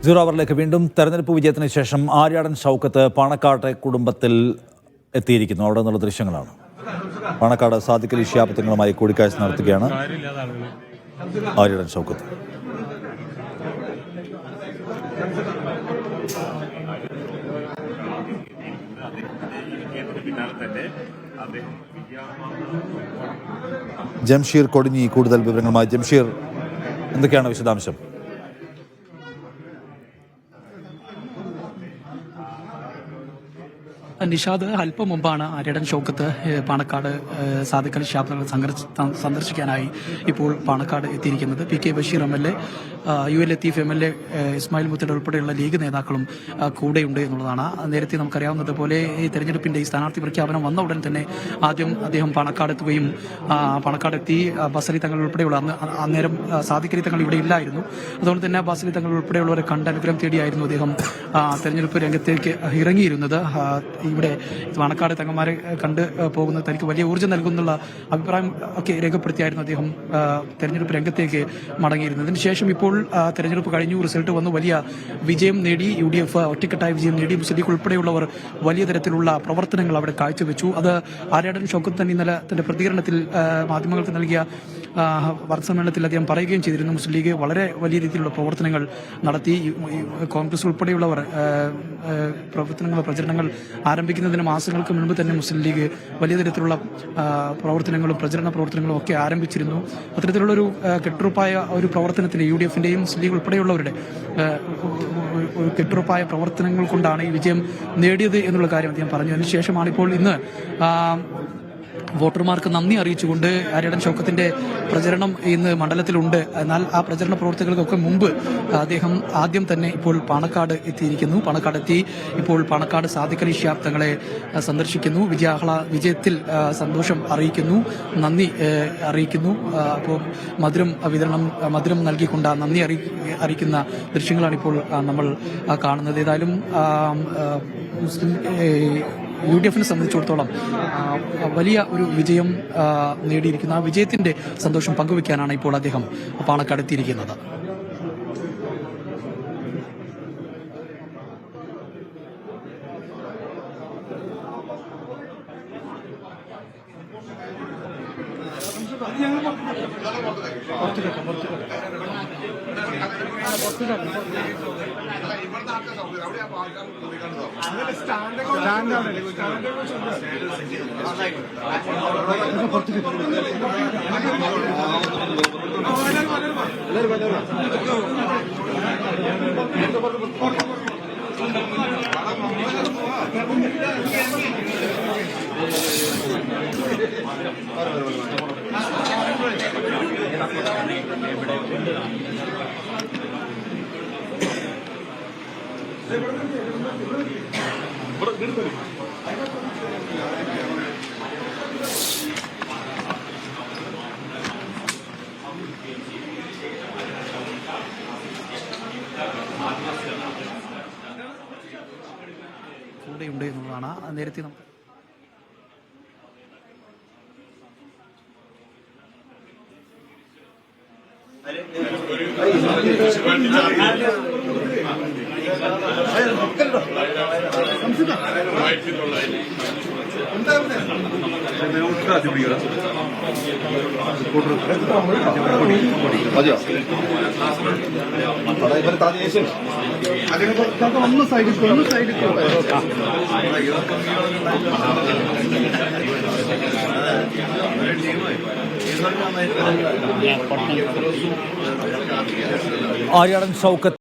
Zero അവറിലേക്ക് വീണ്ടും തെരഞ്ഞെടുപ്പ് വിജയത്തിന് ശേഷം ആര്യാടൻ ഷൗക്കത്ത് പാണക്കാട്ടെ കുടുംബത്തിൽ എത്തിയിരിക്കുന്നു. അവിടെ നിന്നുള്ള ദൃശ്യങ്ങളാണ്. പാണക്കാട് സാദിഖ് അലി ശിഹാബ് തങ്ങളുമായി കൂടിക്കാഴ്ച നടത്തുകയാണ് ആര്യാടൻ ഷൗക്കത്ത്. ജംഷീർ കൊടിഞ്ഞി കൂടുതൽ വിവരങ്ങളുമായി. ജംഷീർ, എന്തൊക്കെയാണ് വിശദാംശം? നിഷാദ്, അല്പം മുമ്പാണ് ആര്യാടൻ ഷൗക്കത്ത് പാണക്കാട് സാദിഖ് അലി ശിഹാബ് തങ്ങൾ സന്ദർശിക്കാനായി ഇപ്പോൾ പാണക്കാട് എത്തിയിരിക്കുന്നത്. P K Basheer MLA, UL Latheef MLA, Ismail Muthal ഉൾപ്പെടെയുള്ള ലീഗ് നേതാക്കളും കൂടെയുണ്ട് എന്നുള്ളതാണ്. നേരത്തെ നമുക്കറിയാവുന്നതുപോലെ ഈ തെരഞ്ഞെടുപ്പിന്റെ ഈ സ്ഥാനാർത്ഥി പ്രഖ്യാപനം വന്ന ഉടൻ തന്നെ ആദ്യം അദ്ദേഹം പാണക്കാടെത്തുകയും പാണക്കാടെത്തി ബസലി തങ്ങൾ ഉൾപ്പെടെയുള്ള അന്നേരം സാദിഖ് അലി തങ്ങൾ ഇവിടെ ഇല്ലായിരുന്നു. അതുകൊണ്ട് തന്നെ ബസലി തങ്ങൾ ഉൾപ്പെടെയുള്ളവരെ കണ്ട് അനുഗ്രഹം തേടിയായിരുന്നു അദ്ദേഹം തെരഞ്ഞെടുപ്പ് രംഗത്തേക്ക് ഇറങ്ങിയിരുന്നത്. ഇവിടെ പാണക്കാട് തങ്ങന്മാരെ കണ്ട് പോകുന്നത് തനിക്ക് വലിയ ഊർജ്ജം നൽകുന്നുള്ള അഭിപ്രായം ഒക്കെ രേഖപ്പെടുത്തിയായിരുന്നു അദ്ദേഹം തെരഞ്ഞെടുപ്പ് രംഗത്തേക്ക് മടങ്ങിയിരുന്നതിന് ശേഷം ഇപ്പോൾ തെരഞ്ഞെടുപ്പ് കഴിഞ്ഞു, റിസൾട്ട് വന്നു, വലിയ വിജയം നേടി UDF ഒറ്റക്കെട്ടായ വിജയം നേടി. മുസ്ലിം ലീഗ് ഉൾപ്പെടെയുള്ളവർ വലിയ തരത്തിലുള്ള പ്രവർത്തനങ്ങൾ അവിടെ കാഴ്ചവെച്ചു. അത് ആര്യാടൻ ഷൗക്കത്ത് തന്നെ ഇന്നലെ തന്റെ പ്രതികരണത്തിൽ മാധ്യമങ്ങൾക്ക് നൽകിയ വാർത്താസമ്മേളനത്തിൽ അദ്ദേഹം പറയുകയും ചെയ്തിരുന്നു. മുസ്ലിം ലീഗ് വളരെ വലിയ രീതിയിലുള്ള പ്രവർത്തനങ്ങൾ നടത്തി. കോൺഗ്രസ് ഉൾപ്പെടെയുള്ളവർ പ്രചരണങ്ങൾ ആരംഭിക്കുന്നതിന് മാസങ്ങൾക്ക് മുൻപ് തന്നെ മുസ്ലിം ലീഗ് വലിയ തരത്തിലുള്ള പ്രവർത്തനങ്ങളും പ്രചരണ പ്രവർത്തനങ്ങളും ഒക്കെ ആരംഭിച്ചിരുന്നു. അത്തരത്തിലുള്ളൊരു കെട്ടുറപ്പായ ഒരു പ്രവർത്തനത്തിന് UDFന്റെയും മുസ്ലിം ലീഗ് ഉൾപ്പെടെയുള്ളവരുടെ കെട്ടുറപ്പായ പ്രവർത്തനങ്ങൾ കൊണ്ടാണ് ഈ വിജയം നേടിയത് എന്നുള്ള കാര്യം അദ്ദേഹം പറഞ്ഞു. അതിനുശേഷമാണ് ഇപ്പോൾ ഇന്ന് വോട്ടർമാർക്ക് നന്ദി അറിയിച്ചുകൊണ്ട് ആര്യാടൻ ഷൗക്കത്തിന്റെ പ്രചരണം ഇന്ന് മണ്ഡലത്തിലുണ്ട്. എന്നാൽ ആ പ്രചരണ പ്രവർത്തകർക്കൊക്കെ മുമ്പ് അദ്ദേഹം ആദ്യം തന്നെ ഇപ്പോൾ പാണക്കാട് എത്തിയിരിക്കുന്നു. പാണക്കാടെത്തി ഇപ്പോൾ പാണക്കാട് സാദിഖ് അലി ശിഹാബ് തങ്ങളെ സന്ദർശിക്കുന്നു. വിജയത്തിൽ സന്തോഷം അറിയിക്കുന്നു, നന്ദി അറിയിക്കുന്നു. അപ്പോൾ മധുരം നൽകിക്കൊണ്ട് നന്ദി അറിയിക്കുന്ന ദൃശ്യങ്ങളാണ് ഇപ്പോൾ നമ്മൾ കാണുന്നത്. ഏതായാലും മുസ്ലിം UDFനെ സംബന്ധിച്ചിടത്തോളം വലിയ ഒരു വിജയം നേടിയിരിക്കുന്ന ആ വിജയത്തിന്റെ സന്തോഷം പങ്കുവയ്ക്കാനാണ് ഇപ്പോൾ അദ്ദേഹം പാണക്കാടെത്തിയിരിക്കുന്നത്. കൂടെയുണ്ട് എന്നുള്ളതാണ്. നേരത്തെ നമുക്ക് ആര്യാടൻ ഷൗക്കത്ത്